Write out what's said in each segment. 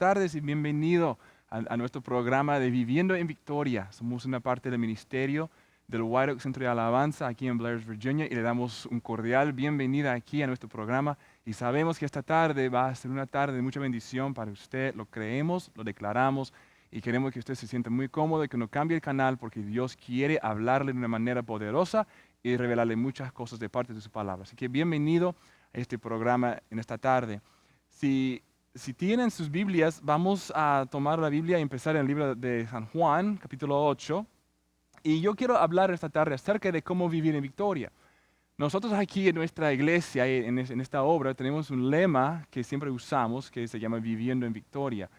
tardes y bienvenido a nuestro programa de Viviendo en Victoria. Somos una parte del ministerio del White Oak Centro de Alabanza aquí en Blairs, Virginia, y le damos un cordial bienvenida aquí a nuestro programa. Y sabemos que esta tarde va a ser una tarde de mucha bendición para usted. Lo creemos, lo declaramos y queremos que usted se sienta muy cómodo y que no cambie el canal porque Dios quiere hablarle de una manera poderosa y revelarle muchas cosas de parte de su palabra. Así que bienvenido a este programa en esta tarde. Si tienen sus Biblias, vamos a tomar la Biblia y empezar en el libro de San Juan, capítulo 8. Y yo quiero hablar esta tarde acerca de cómo vivir en victoria. Nosotros aquí en nuestra iglesia, en esta obra, tenemos un lema que siempre usamos que se llama Viviendo en Victoria.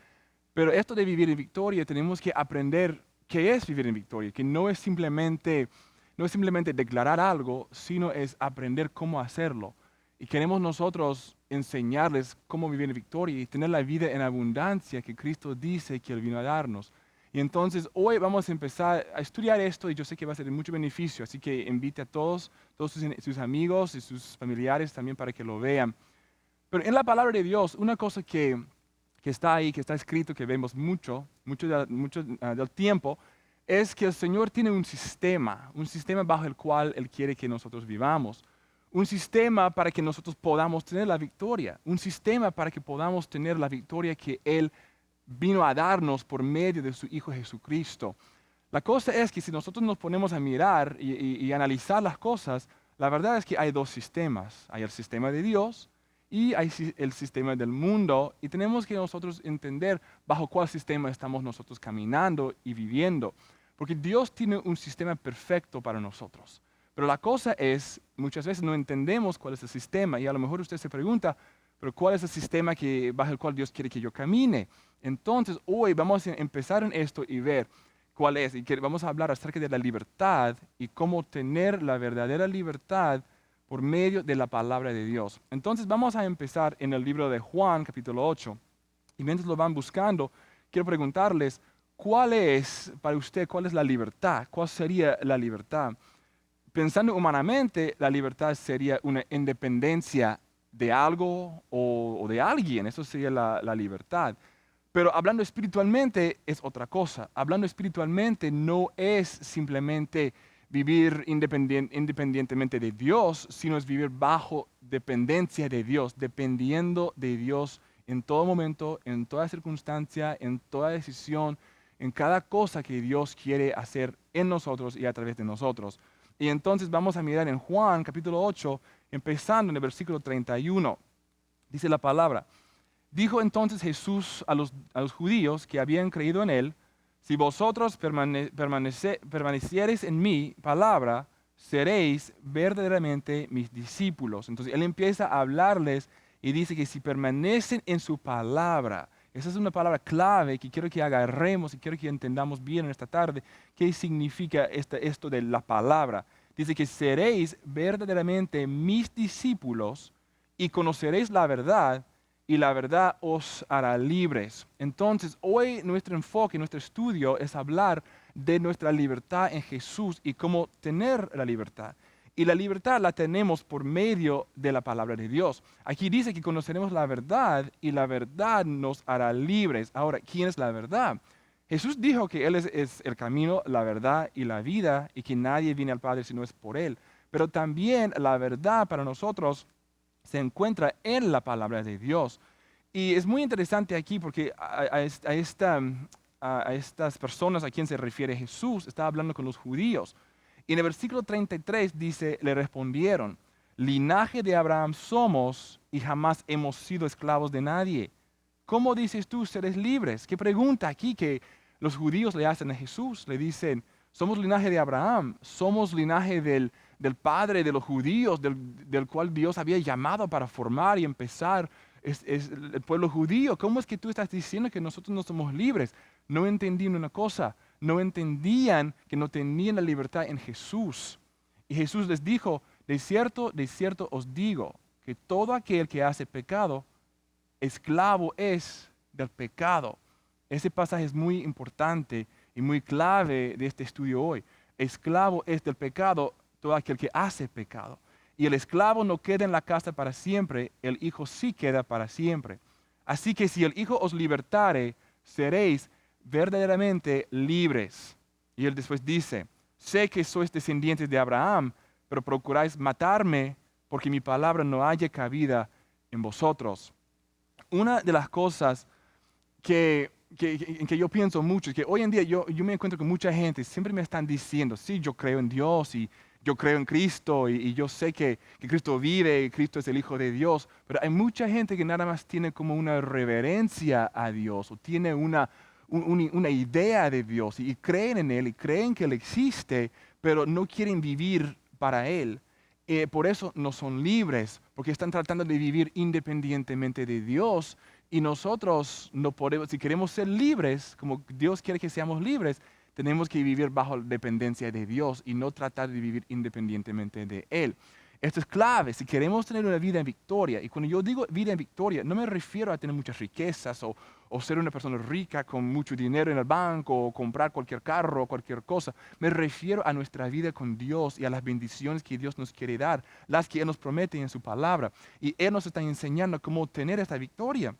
Pero esto de vivir en victoria, tenemos que aprender qué es vivir en victoria, que no es simplemente declarar algo, sino es aprender cómo hacerlo. Y queremos nosotros enseñarles cómo vivir en victoria y tener la vida en abundancia que Cristo dice que Él vino a darnos. Y entonces hoy vamos a empezar a estudiar esto y yo sé que va a ser de mucho beneficio, así que invite a todos sus amigos y sus familiares también para que lo vean. Pero en la palabra de Dios, una cosa que está ahí, que está escrito, que vemos mucho del tiempo, es que el Señor tiene un sistema bajo el cual Él quiere que nosotros vivamos. Un sistema para que nosotros podamos tener la victoria. Un sistema para que podamos tener la victoria que Él vino a darnos por medio de su Hijo Jesucristo. La cosa es que si nosotros nos ponemos a mirar y analizar las cosas, la verdad es que hay dos sistemas. Hay el sistema de Dios y hay el sistema del mundo. Y tenemos que nosotros entender bajo cuál sistema estamos nosotros caminando y viviendo. Porque Dios tiene un sistema perfecto para nosotros. Pero la cosa es, muchas veces no entendemos cuál es el sistema y a lo mejor usted se pregunta, pero ¿cuál es el sistema bajo el cual Dios quiere que yo camine? Entonces, hoy vamos a empezar en esto y ver cuál es. Y vamos a hablar acerca de la libertad y cómo tener la verdadera libertad por medio de la palabra de Dios. Entonces, vamos a empezar en el libro de Juan, capítulo 8. Y mientras lo van buscando, quiero preguntarles, ¿cuál es para usted, cuál es la libertad? ¿Cuál sería la libertad? Pensando humanamente, la libertad sería una independencia de algo o de alguien. Eso sería la libertad. Pero hablando espiritualmente es otra cosa. Hablando espiritualmente no es simplemente vivir independientemente de Dios, sino es vivir bajo dependencia de Dios, dependiendo de Dios en todo momento, en toda circunstancia, en toda decisión, en cada cosa que Dios quiere hacer en nosotros y a través de nosotros. Y entonces vamos a mirar en Juan capítulo 8, empezando en el versículo 31. Dice la palabra. Dijo entonces Jesús a los judíos que habían creído en él, si vosotros permaneciereis en mi palabra, seréis verdaderamente mis discípulos. Entonces él empieza a hablarles y dice que si permanecen en su palabra, esa es una palabra clave que quiero que agarremos y quiero que entendamos bien en esta tarde, qué significa esto de la palabra. Dice que seréis verdaderamente mis discípulos y conoceréis la verdad y la verdad os hará libres. Entonces, hoy nuestro enfoque, nuestro estudio es hablar de nuestra libertad en Jesús y cómo tener la libertad. Y la libertad la tenemos por medio de la palabra de Dios. Aquí dice que conoceremos la verdad y la verdad nos hará libres. Ahora, ¿quién es la verdad? Jesús dijo que Él es el camino, la verdad y la vida y que nadie viene al Padre si no es por Él. Pero también la verdad para nosotros se encuentra en la palabra de Dios. Y es muy interesante aquí porque a estas personas a quien se refiere Jesús, está hablando con los judíos. Y en el versículo 33 dice, le respondieron, linaje de Abraham somos y jamás hemos sido esclavos de nadie. ¿Cómo dices tú, seres libres? ¿Qué pregunta aquí que los judíos le hacen a Jesús? Le dicen, somos linaje de Abraham, somos linaje del padre de los judíos, del cual Dios había llamado para formar y empezar es el pueblo judío. ¿Cómo es que tú estás diciendo que nosotros no somos libres? No entendían una cosa, no entendían que no tenían la libertad en Jesús. Y Jesús les dijo, de cierto os digo, que todo aquel que hace pecado, esclavo es del pecado. Ese pasaje es muy importante y muy clave de este estudio hoy. Esclavo es del pecado todo aquel que hace pecado. Y el esclavo no queda en la casa para siempre, el hijo sí queda para siempre. Así que si el Hijo os libertare, seréis verdaderamente libres. Y él después dice, sé que sois descendientes de Abraham, pero procuráis matarme porque mi palabra no haya cabida en vosotros. Una de las cosas en que yo pienso mucho es que hoy en día yo me encuentro con mucha gente, siempre me están diciendo, sí, yo creo en Dios y yo creo en Cristo y yo sé que Cristo vive y Cristo es el Hijo de Dios, pero hay mucha gente que nada más tiene como una reverencia a Dios o tiene una idea de Dios y creen en Él y creen que Él existe, pero no quieren vivir para Él. Por eso no son libres, porque están tratando de vivir independientemente de Dios. Y nosotros no podemos, si queremos ser libres, como Dios quiere que seamos libres, tenemos que vivir bajo la dependencia de Dios y no tratar de vivir independientemente de Él. Esto es clave si queremos tener una vida en victoria. Y cuando yo digo vida en victoria, no me refiero a tener muchas riquezas o ser una persona rica con mucho dinero en el banco o comprar cualquier carro o cualquier cosa. Me refiero a nuestra vida con Dios y a las bendiciones que Dios nos quiere dar, las que Él nos promete en su palabra. Y Él nos está enseñando cómo tener esta victoria.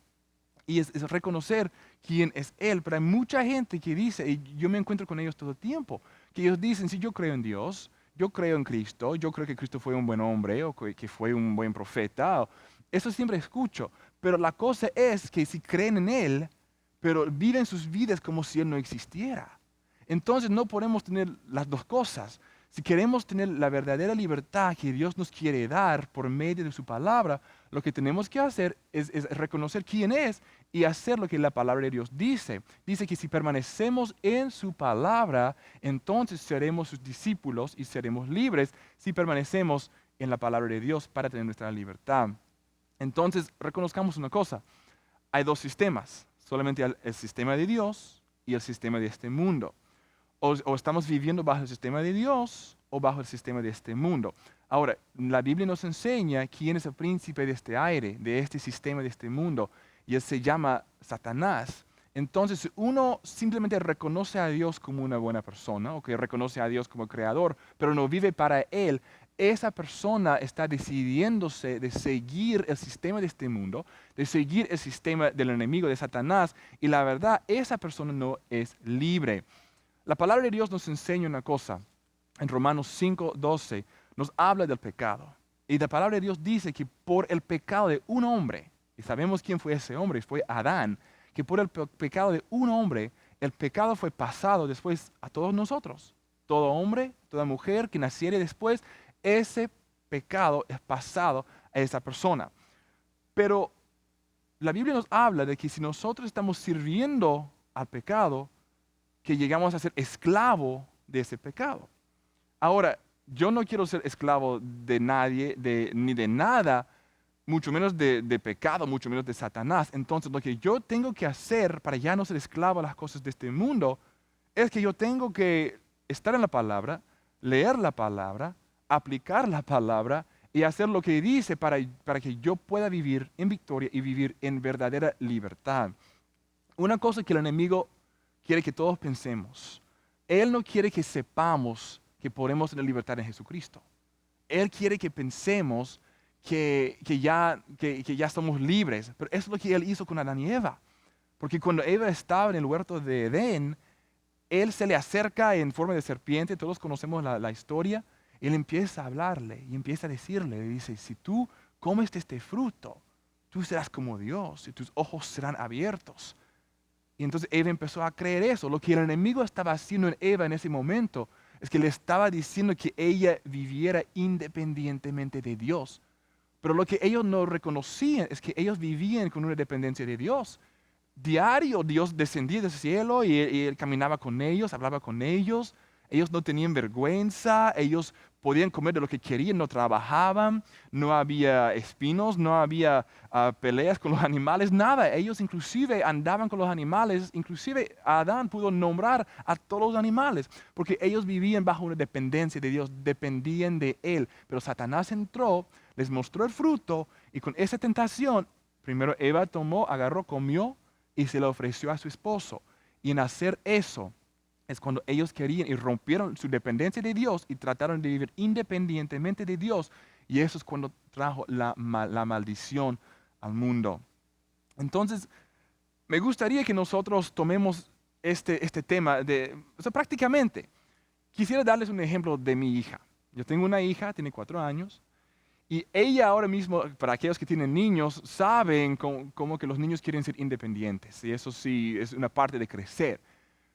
Y es reconocer quién es Él. Pero hay mucha gente que dice, y yo me encuentro con ellos todo el tiempo, que ellos dicen, sí, yo creo en Dios, yo creo en Cristo, yo creo que Cristo fue un buen hombre o que fue un buen profeta. Eso siempre escucho. Pero la cosa es que si creen en Él, pero viven sus vidas como si Él no existiera. Entonces no podemos tener las dos cosas. Si queremos tener la verdadera libertad que Dios nos quiere dar por medio de su palabra, lo que tenemos que hacer es reconocer quién es y hacer lo que la palabra de Dios dice. Dice que si permanecemos en su palabra, entonces seremos sus discípulos y seremos libres si permanecemos en la palabra de Dios para tener nuestra libertad. Entonces, reconozcamos una cosa. Hay dos sistemas, solamente el sistema de Dios y el sistema de este mundo. O estamos viviendo bajo el sistema de Dios o bajo el sistema de este mundo. Ahora, la Biblia nos enseña quién es el príncipe de este aire, de este sistema, de este mundo, y él se llama Satanás. Entonces, uno simplemente reconoce a Dios como una buena persona, o que reconoce a Dios como creador, pero no vive para Él. Esa persona está decidiéndose de seguir el sistema de este mundo, de seguir el sistema del enemigo, de Satanás, y la verdad, esa persona no es libre. La palabra de Dios nos enseña una cosa. En Romanos 5:12 nos habla del pecado. Y la palabra de Dios dice que por el pecado de un hombre, y sabemos quién fue ese hombre, fue Adán, que por el pecado de un hombre, el pecado fue pasado después a todos nosotros. Todo hombre, toda mujer que naciere después, ese pecado es pasado a esa persona. Pero la Biblia nos habla de que si nosotros estamos sirviendo al pecado, que llegamos a ser esclavo de ese pecado. Ahora, yo no quiero ser esclavo de nadie, ni de nada, mucho menos de pecado, mucho menos de Satanás. Entonces, lo que yo tengo que hacer para ya no ser esclavo a las cosas de este mundo, es que yo tengo que estar en la palabra, leer la palabra, aplicar la palabra y hacer lo que dice para que yo pueda vivir en victoria y vivir en verdadera libertad. Una cosa que el enemigo quiere que todos pensemos. Él no quiere que sepamos que podemos tener libertad en Jesucristo. Él quiere que pensemos que ya somos libres. Pero eso es lo que Él hizo con Adán y Eva. Porque cuando Eva estaba en el huerto de Edén, Él se le acerca en forma de serpiente. Todos conocemos la historia. Él empieza a hablarle y empieza a decirle, dice, si tú comes de este fruto, tú serás como Dios y tus ojos serán abiertos. Y entonces Eva empezó a creer eso. Lo que el enemigo estaba haciendo en Eva en ese momento es que le estaba diciendo que ella viviera independientemente de Dios. Pero lo que ellos no reconocían es que ellos vivían con una dependencia de Dios. Diario Dios descendía del cielo y Él caminaba con ellos, hablaba con ellos. Ellos no tenían vergüenza, ellos podían comer de lo que querían, no trabajaban, no había espinos, no había peleas con los animales, nada. Ellos inclusive andaban con los animales, inclusive Adán pudo nombrar a todos los animales, porque ellos vivían bajo una dependencia de Dios, dependían de Él. Pero Satanás entró, les mostró el fruto y con esa tentación, primero Eva tomó, agarró, comió y se lo ofreció a su esposo. Y en hacer eso, es cuando ellos querían y rompieron su dependencia de Dios y trataron de vivir independientemente de Dios. Y eso es cuando trajo la maldición al mundo. Entonces, me gustaría que nosotros tomemos este tema o sea, prácticamente. Quisiera darles un ejemplo de mi hija. Yo tengo una hija, tiene 4 años, y ella ahora mismo, para aquellos que tienen niños, saben como que los niños quieren ser independientes, y eso sí es una parte de crecer.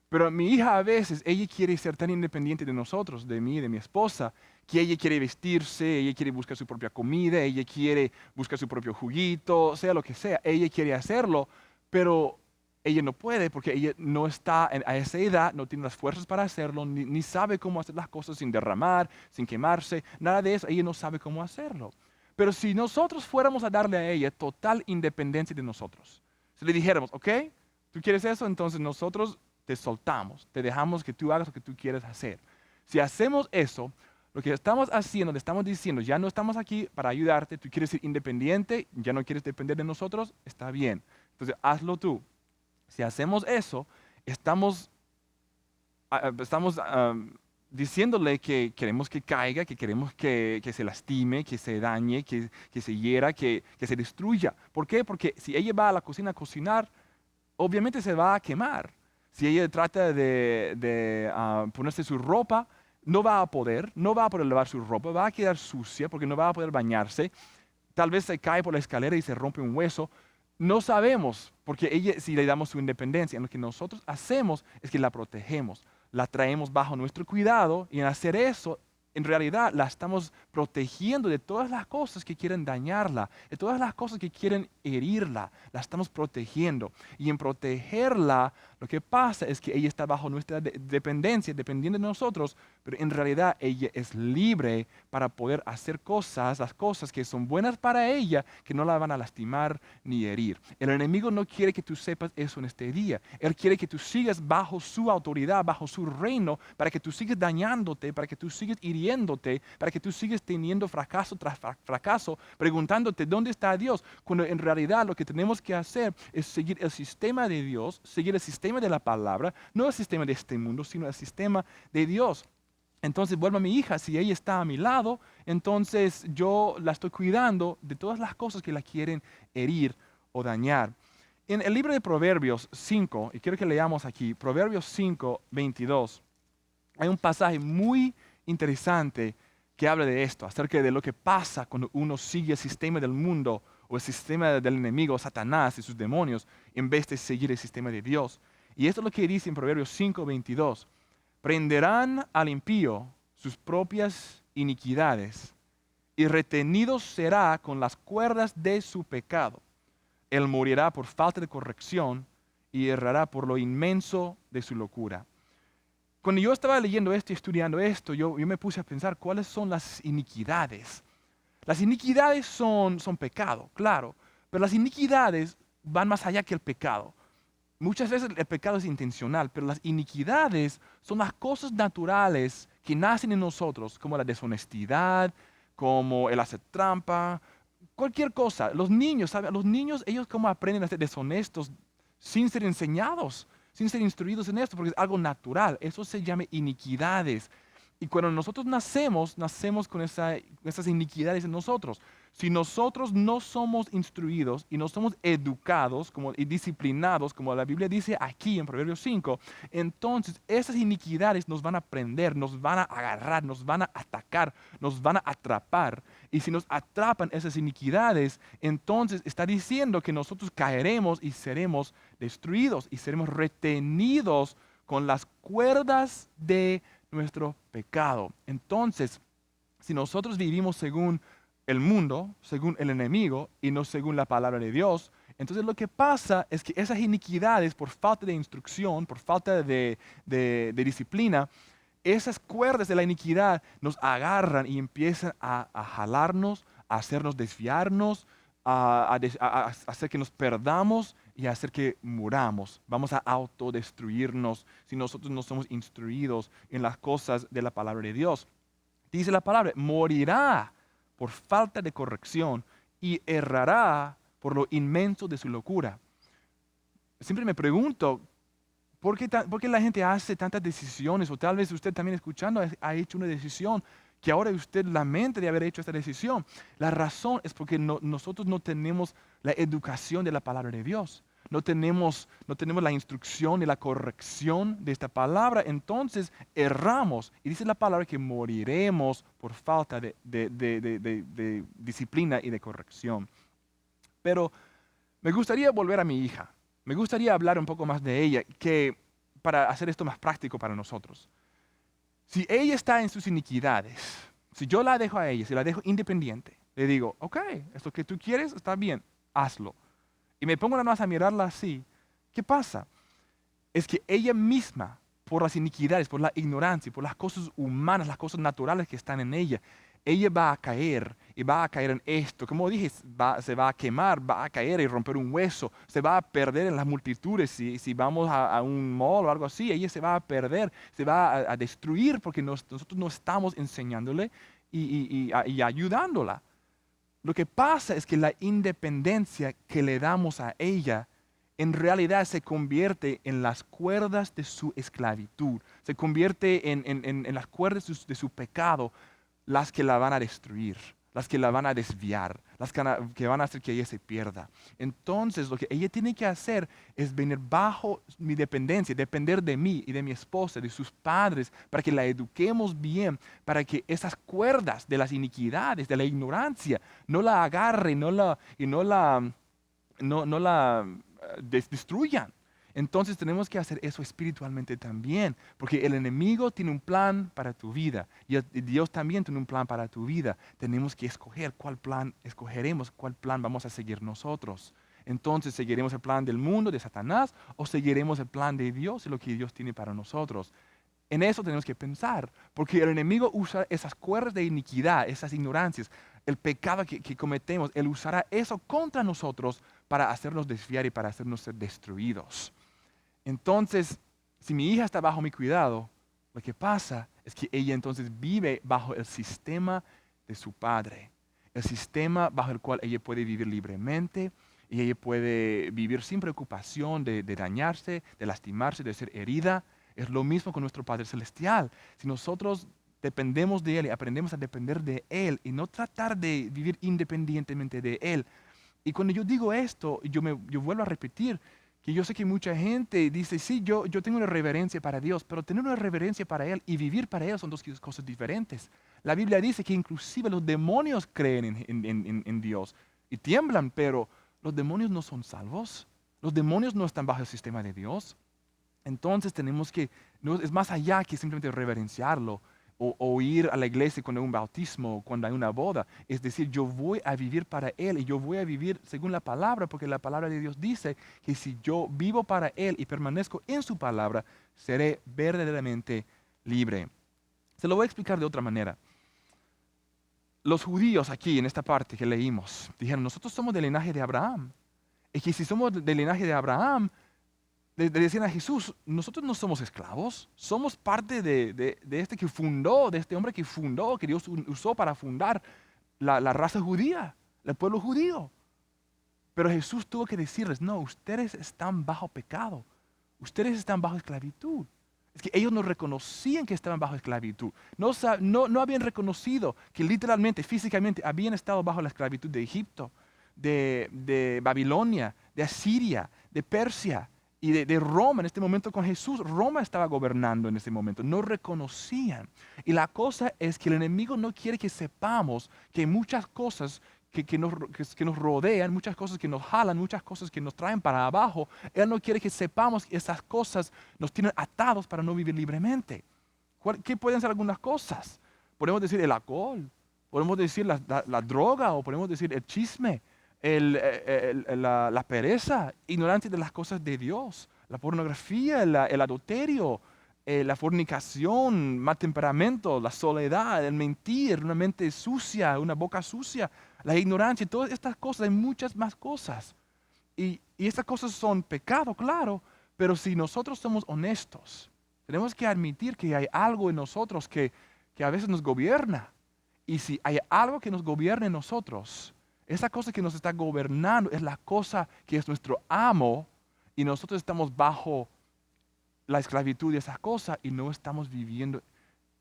Pero mi hija a veces, ella quiere ser tan independiente de nosotros, de mí, de mi esposa, que ella quiere vestirse, ella quiere buscar su propia comida, ella quiere buscar su propio juguito, sea lo que sea, ella quiere hacerlo, pero ella no puede porque ella no está a esa edad, no tiene las fuerzas para hacerlo, ni sabe cómo hacer las cosas sin derramar, sin quemarse, nada de eso, ella no sabe cómo hacerlo. Pero si nosotros fuéramos a darle a ella total independencia de nosotros, si le dijéramos, ok, tú quieres eso, entonces nosotros te soltamos, te dejamos que tú hagas lo que tú quieres hacer. Si hacemos eso, lo que estamos haciendo, le estamos diciendo, ya no estamos aquí para ayudarte, tú quieres ser independiente, ya no quieres depender de nosotros, está bien. Entonces, hazlo tú. Si hacemos eso, estamos diciéndole que queremos que caiga, que queremos que se lastime, que se dañe, que se hiera, que se destruya. ¿Por qué? Porque si ella va a la cocina a cocinar, obviamente se va a quemar. Si ella trata de ponerse su ropa, no va a poder lavar su ropa, va a quedar sucia porque no va a poder bañarse. Tal vez se cae por la escalera y se rompe un hueso. No sabemos, porque ella, si le damos su independencia, lo que nosotros hacemos es que la protegemos, la traemos bajo nuestro cuidado y en hacer eso, en realidad la estamos protegiendo de todas las cosas que quieren dañarla, de todas las cosas que quieren herirla, la estamos protegiendo. Y en protegerla, lo que pasa es que ella está bajo nuestra dependencia, dependiendo de nosotros, pero en realidad ella es libre para poder hacer cosas, las cosas que son buenas para ella, que no la van a lastimar ni herir. El enemigo no quiere que tú sepas eso en este día. Él quiere que tú sigas bajo su autoridad, bajo su reino, para que tú sigas dañándote, para que tú sigas hiriéndote, para que tú sigas teniendo fracaso tras fracaso, preguntándote dónde está Dios, cuando en realidad lo que tenemos que hacer es seguir el sistema de Dios, seguir el sistema de la palabra, no el sistema de este mundo, sino el sistema de Dios. Entonces vuelvo a mi hija, si ella está a mi lado, entonces yo la estoy cuidando de todas las cosas que la quieren herir o dañar. En el libro de Proverbios 5, y quiero que leamos aquí, Proverbios 5, 22, hay un pasaje muy interesante que habla de esto, acerca de lo que pasa cuando uno sigue el sistema del mundo o el sistema del enemigo, Satanás y sus demonios, en vez de seguir el sistema de Dios. Y esto es lo que dice en Proverbios 5, 22. Prenderán al impío sus propias iniquidades y retenido será con las cuerdas de su pecado. Él morirá por falta de corrección y errará por lo inmenso de su locura. Cuando yo estaba leyendo esto y estudiando esto, yo me puse a pensar cuáles son las iniquidades. Las iniquidades son pecado, claro, pero las iniquidades van más allá que el pecado. Muchas veces el pecado es intencional, pero las iniquidades son las cosas naturales que nacen en nosotros, como la deshonestidad, como el hacer trampa, cualquier cosa. Los niños, ¿saben? Los niños, ellos cómo aprenden a ser deshonestos sin ser enseñados, sin ser instruidos en esto, porque es algo natural. Eso se llama iniquidades. Y cuando nosotros nacemos con esas iniquidades en nosotros. Si nosotros no somos instruidos y no somos educados y disciplinados, como la Biblia dice aquí en Proverbios 5, entonces esas iniquidades nos van a prender, nos van a agarrar, nos van a atacar, nos van a atrapar. Y si nos atrapan esas iniquidades, entonces está diciendo que nosotros caeremos y seremos destruidos y seremos retenidos con las cuerdas de nuestro pecado. Entonces, si nosotros vivimos según el mundo, según el enemigo y no según la palabra de Dios, entonces lo que pasa es que esas iniquidades, por falta de instrucción, por falta de disciplina, esas cuerdas de la iniquidad nos agarran y empiezan a jalarnos, a hacernos desviarnos, a hacer que nos perdamos y a hacer que muramos. Vamos a autodestruirnos si nosotros no somos instruidos en las cosas de la palabra de Dios. Dice la palabra, morirá por falta de corrección y errará por lo inmenso de su locura. Siempre me pregunto, ¿por qué la gente hace tantas decisiones? O tal vez usted también escuchando ha hecho una decisión que ahora usted lamente de haber hecho esta decisión. La razón es porque nosotros no tenemos la educación de la palabra de Dios. No tenemos la instrucción y la corrección de esta palabra, entonces erramos. Y dice la palabra que moriremos por falta de disciplina y de corrección. Pero me gustaría volver a mi hija. Me gustaría hablar un poco más de ella, que para hacer esto más práctico para nosotros. Si ella está en sus iniquidades, si yo la dejo a ella, si la dejo independiente, le digo, ok, esto que tú quieres está bien, hazlo. Y me pongo nada más a mirarla así, ¿qué pasa? Es que ella misma, por las iniquidades, por la ignorancia, por las cosas humanas, las cosas naturales que están en ella va a caer y va a caer en esto. Como dije, se va a quemar, va a caer y romper un hueso, se va a perder en las multitudes. Si vamos a un mall o algo así, ella se va a perder, se va a destruir porque nosotros no estamos enseñándole y ayudándola. Lo que pasa es que la independencia que le damos a ella en realidad se convierte en las cuerdas de su esclavitud, se convierte en las cuerdas de su pecado, las que la van a destruir, las que la van a desviar, que van a hacer que ella se pierda. Entonces lo que ella tiene que hacer es venir bajo mi dependencia, depender de mí y de mi esposa, de sus padres, para que la eduquemos bien, para que esas cuerdas de las iniquidades, de la ignorancia, no la agarren y no la destruyan. Entonces tenemos que hacer eso espiritualmente también, porque el enemigo tiene un plan para tu vida y Dios también tiene un plan para tu vida. Tenemos que escoger cuál plan escogeremos, cuál plan vamos a seguir nosotros. Entonces, ¿seguiremos el plan del mundo, de Satanás, o seguiremos el plan de Dios y lo que Dios tiene para nosotros? En eso tenemos que pensar, porque el enemigo usa esas cuerdas de iniquidad, esas ignorancias, el pecado que cometemos, él usará eso contra nosotros para hacernos desviar y para hacernos ser destruidos. Entonces, si mi hija está bajo mi cuidado, lo que pasa es que ella entonces vive bajo el sistema de su padre, el sistema bajo el cual ella puede vivir libremente y ella puede vivir sin preocupación de dañarse, de lastimarse, de ser herida. Es lo mismo con nuestro Padre Celestial. Si nosotros dependemos de Él y aprendemos a depender de Él y no tratar de vivir independientemente de Él. Y cuando yo digo esto, yo vuelvo a repetir, que yo sé que mucha gente dice, sí, yo tengo una reverencia para Dios, pero tener una reverencia para Él y vivir para Él son dos cosas diferentes. La Biblia dice que inclusive los demonios creen en Dios y tiemblan, pero los demonios no son salvos. Los demonios no están bajo el sistema de Dios. Entonces tenemos que, no, es más allá que simplemente reverenciarlo o ir a la iglesia cuando hay un bautismo, cuando hay una boda. Es decir, yo voy a vivir para Él y yo voy a vivir según la palabra, porque la palabra de Dios dice que si yo vivo para Él y permanezco en su palabra, seré verdaderamente libre. Se lo voy a explicar de otra manera. Los judíos aquí en esta parte que leímos dijeron, nosotros somos del linaje de Abraham. Y que si somos del linaje de Abraham, le decían a Jesús, nosotros no somos esclavos, somos parte de este que fundó, de este hombre que fundó, que Dios usó para fundar la raza judía, el pueblo judío. Pero Jesús tuvo que decirles, no, ustedes están bajo pecado, ustedes están bajo esclavitud. Es que ellos no reconocían que estaban bajo esclavitud, no habían reconocido que literalmente, físicamente, habían estado bajo la esclavitud de Egipto, de Babilonia, de Asiria, de Persia y de Roma. En este momento con Jesús, Roma estaba gobernando en ese momento. No reconocían. Y la cosa es que el enemigo no quiere que sepamos que hay muchas cosas que nos rodean, muchas cosas que nos jalan, muchas cosas que nos traen para abajo. Él no quiere que sepamos que esas cosas nos tienen atados para no vivir libremente. ¿Qué pueden ser algunas cosas? Podemos decir el alcohol, podemos decir la droga, o podemos decir el chisme, la pereza, ignorancia de las cosas de Dios, la pornografía, el adulterio, la fornicación, mal temperamento, la soledad, el mentir, una mente sucia, una boca sucia, la ignorancia, todas estas cosas, hay muchas más cosas. Y estas cosas son pecado, claro, pero si nosotros somos honestos, tenemos que admitir que hay algo en nosotros que a veces nos gobierna. Y si hay algo que nos gobierna en nosotros, esa cosa que nos está gobernando es la cosa que es nuestro amo y nosotros estamos bajo la esclavitud de esa cosa y no estamos viviendo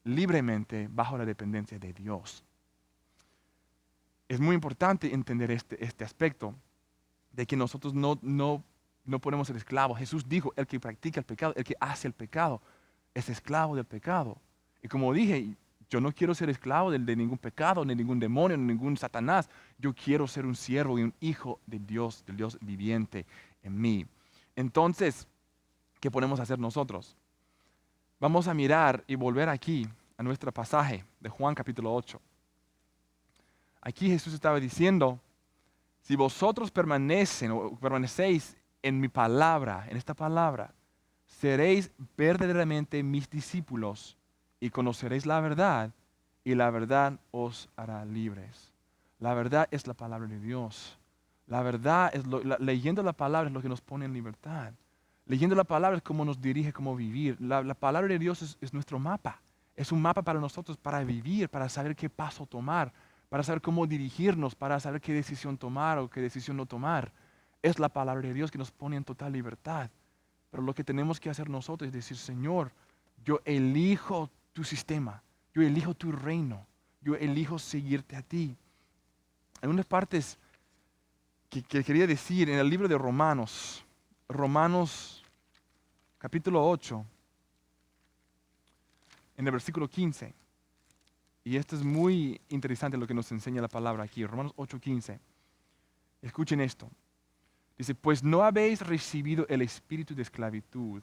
libremente bajo la dependencia de Dios. Es muy importante entender este aspecto de que nosotros no podemos ser esclavos. Jesús dijo, el que practica el pecado, el que hace el pecado, es esclavo del pecado. Y como dije, yo no quiero ser esclavo de ningún pecado, ni ningún demonio, ni ningún Satanás. Yo quiero ser un siervo y un hijo de Dios, del Dios viviente en mí. Entonces, ¿qué podemos hacer nosotros? Vamos a mirar y volver aquí a nuestro pasaje de Juan capítulo 8. Aquí Jesús estaba diciendo, si vosotros permanecéis en mi palabra, en esta palabra, seréis verdaderamente mis discípulos y conoceréis la verdad y la verdad os hará libres. La verdad es la palabra de Dios. La verdad es leyendo la palabra es lo que nos pone en libertad. Leyendo la palabra es cómo nos dirige, cómo vivir. La palabra de Dios es nuestro mapa. Es un mapa para nosotros, para vivir, para saber qué paso tomar, para saber cómo dirigirnos, para saber qué decisión tomar o qué decisión no tomar. Es la palabra de Dios que nos pone en total libertad. Pero lo que tenemos que hacer nosotros es decir, Señor, yo elijo tu sistema, yo elijo tu reino, yo elijo seguirte a ti. Hay unas partes que quería decir en el libro de Romanos, Romanos capítulo 8, en el versículo 15. Y esto es muy interesante lo que nos enseña la palabra aquí, Romanos 8:15. Escuchen esto. Dice, pues no habéis recibido el espíritu de esclavitud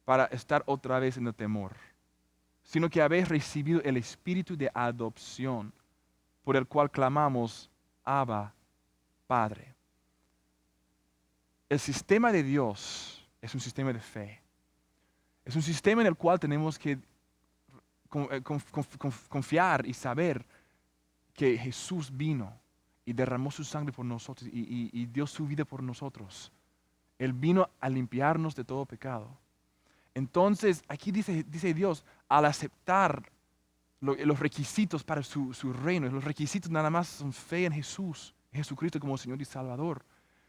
para estar otra vez en el temor, sino que habéis recibido el espíritu de adopción, por el cual clamamos, Abba, Padre. El sistema de Dios es un sistema de fe. Es un sistema en el cual tenemos que confiar y saber que Jesús vino y derramó su sangre por nosotros y dio su vida por nosotros. Él vino a limpiarnos de todo pecado. Entonces, aquí dice Dios, al aceptar los requisitos para su reino, los requisitos nada más son fe en Jesús, en Jesucristo como Señor y Salvador.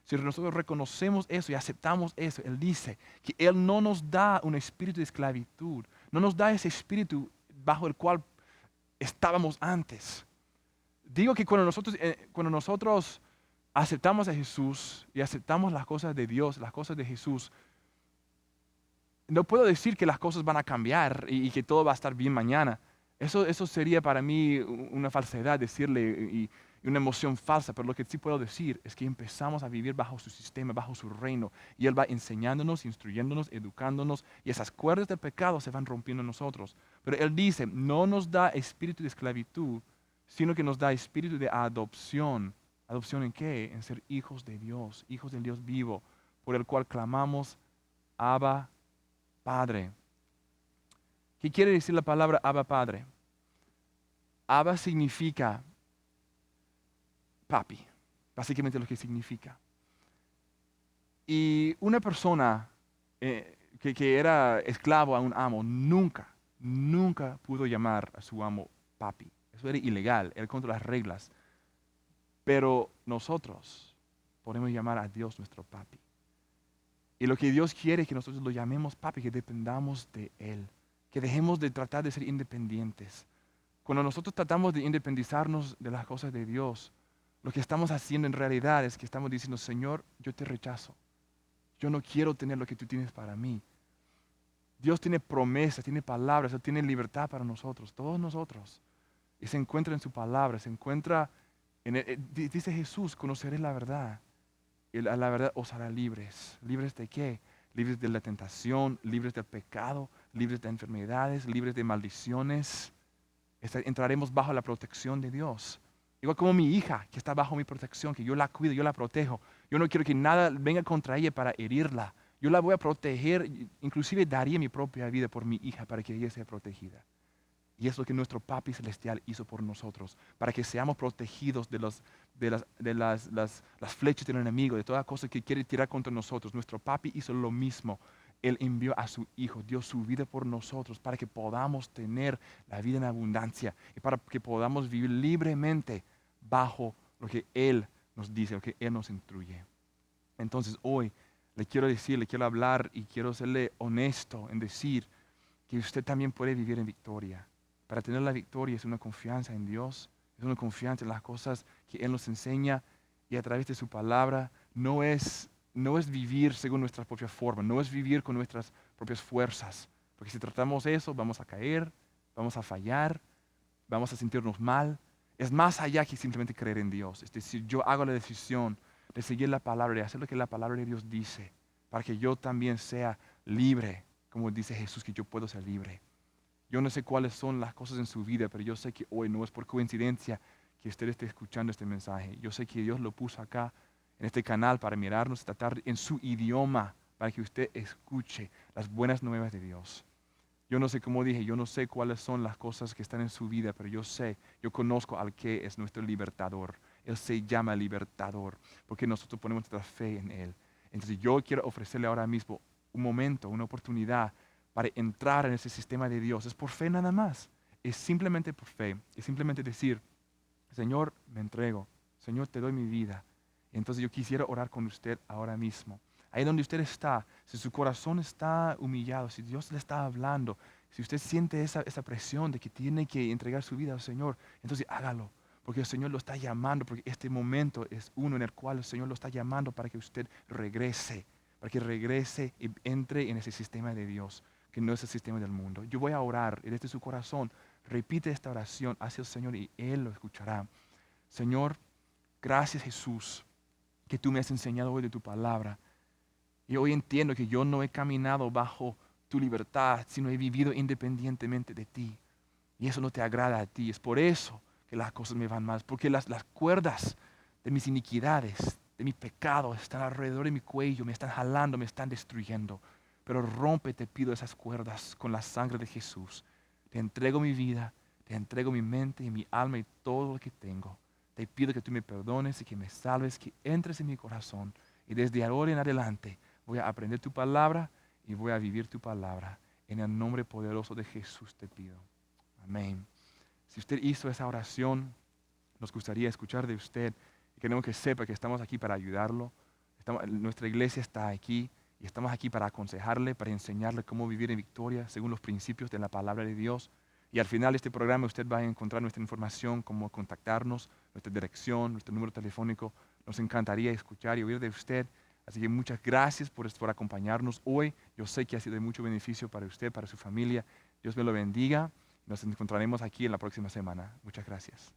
Si nosotros reconocemos eso y aceptamos eso, Él dice que Él no nos da un espíritu de esclavitud, no nos da ese espíritu bajo el cual estábamos antes. Digo que cuando nosotros aceptamos a Jesús y aceptamos las cosas de Dios, las cosas de Jesús, no puedo decir que las cosas van a cambiar y que todo va a estar bien mañana. Eso sería para mí una falsedad decirle y una emoción falsa, pero lo que sí puedo decir es que empezamos a vivir bajo su sistema, bajo su reino, y Él va enseñándonos, instruyéndonos, educándonos, y esas cuerdas del pecado se van rompiendo en nosotros. Pero Él dice, no nos da espíritu de esclavitud, sino que nos da espíritu de adopción. ¿Adopción en qué? En ser hijos de Dios, hijos del Dios vivo, por el cual clamamos, Abba, Padre. ¿Qué quiere decir la palabra Abba Padre? Abba significa papi, básicamente lo que significa. Y una persona que era esclavo a un amo nunca pudo llamar a su amo papi. Eso era ilegal, era contra las reglas. Pero nosotros podemos llamar a Dios nuestro papi. Y lo que Dios quiere es que nosotros lo llamemos papi, que dependamos de Él, que dejemos de tratar de ser independientes. Cuando nosotros tratamos de independizarnos de las cosas de Dios, lo que estamos haciendo en realidad es que estamos diciendo, Señor, yo te rechazo. Yo no quiero tener lo que tú tienes para mí. Dios tiene promesas, tiene palabras, Él tiene libertad para nosotros, todos nosotros. Y se encuentra en su palabra, se encuentra dice Jesús, conoceréis la verdad. Y la verdad os hará libres. ¿Libres de qué? Libres de la tentación, libres del pecado, libres de enfermedades, libres de maldiciones. Entraremos bajo la protección de Dios. Igual como mi hija, que está bajo mi protección, que yo la cuido, yo la protejo. Yo no quiero que nada venga contra ella para herirla. Yo la voy a proteger, inclusive daría mi propia vida por mi hija para que ella sea protegida. Y es lo que nuestro Papi Celestial hizo por nosotros, para que seamos protegidos de las flechas del enemigo, de toda cosa que quiere tirar contra nosotros. Nuestro Papi hizo lo mismo. Él envió a su Hijo, dio su vida por nosotros, para que podamos tener la vida en abundancia y para que podamos vivir libremente bajo lo que Él nos dice, lo que Él nos instruye. Entonces hoy le quiero decir, le quiero hablar y quiero serle honesto en decir que usted también puede vivir en victoria. Para tener la victoria es una confianza en Dios, es una confianza en las cosas que Él nos enseña y a través de su palabra. No es vivir según nuestra propia forma, no es vivir con nuestras propias fuerzas. Porque si tratamos eso, vamos a caer, vamos a fallar, vamos a sentirnos mal. Es más allá que simplemente creer en Dios. Es decir, yo hago la decisión de seguir la palabra, de hacer lo que la palabra de Dios dice, para que yo también sea libre, como dice Jesús, que yo puedo ser libre. Yo no sé cuáles son las cosas en su vida, pero yo sé que hoy no es por coincidencia que usted esté escuchando este mensaje. Yo sé que Dios lo puso acá en este canal para mirarnos esta tarde en su idioma, para que usted escuche las buenas nuevas de Dios. Yo no sé, como dije, yo no sé cuáles son las cosas que están en su vida, pero yo conozco al que es nuestro libertador. Él se llama libertador, porque nosotros ponemos nuestra fe en Él. Entonces yo quiero ofrecerle ahora mismo un momento, una oportunidad para entrar en ese sistema de Dios. Es por fe nada más. Es simplemente por fe. Es simplemente decir, Señor, me entrego. Señor, te doy mi vida. Entonces yo quisiera orar con usted ahora mismo. Ahí donde usted está, si su corazón está humillado, si Dios le está hablando, si usted siente esa presión de que tiene que entregar su vida al Señor, entonces hágalo, porque el Señor lo está llamando, porque este momento es uno en el cual el Señor lo está llamando para que usted regrese, para que regrese y entre en ese sistema de Dios, que no es el sistema del mundo. Yo voy a orar y desde su corazón repite esta oración hacia el Señor y Él lo escuchará. Señor, gracias Jesús, que tú me has enseñado hoy de tu palabra. Y hoy entiendo que yo no he caminado bajo tu libertad, sino he vivido independientemente de ti. Y eso no te agrada a ti. Es por eso que las cosas me van mal. Porque las cuerdas de mis iniquidades, de mi pecado, están alrededor de mi cuello, me están jalando, me están destruyendo. Pero rompe, te pido, esas cuerdas con la sangre de Jesús. Te entrego mi vida, te entrego mi mente y mi alma y todo lo que tengo. Te pido que tú me perdones y que me salves, que entres en mi corazón. Y desde ahora en adelante voy a aprender tu palabra y voy a vivir tu palabra. En el nombre poderoso de Jesús te pido. Amén. Si usted hizo esa oración, nos gustaría escuchar de usted. Queremos que sepa que estamos aquí para ayudarlo. Nuestra iglesia está aquí y estamos aquí para aconsejarle, para enseñarle cómo vivir en victoria según los principios de la palabra de Dios. Y al final de este programa usted va a encontrar nuestra información, cómo contactarnos, nuestra dirección, nuestro número telefónico. Nos encantaría escuchar y oír de usted. Así que muchas gracias por acompañarnos hoy. Yo sé que ha sido de mucho beneficio para usted, para su familia. Dios me lo bendiga. Nos encontraremos aquí en la próxima semana. Muchas gracias.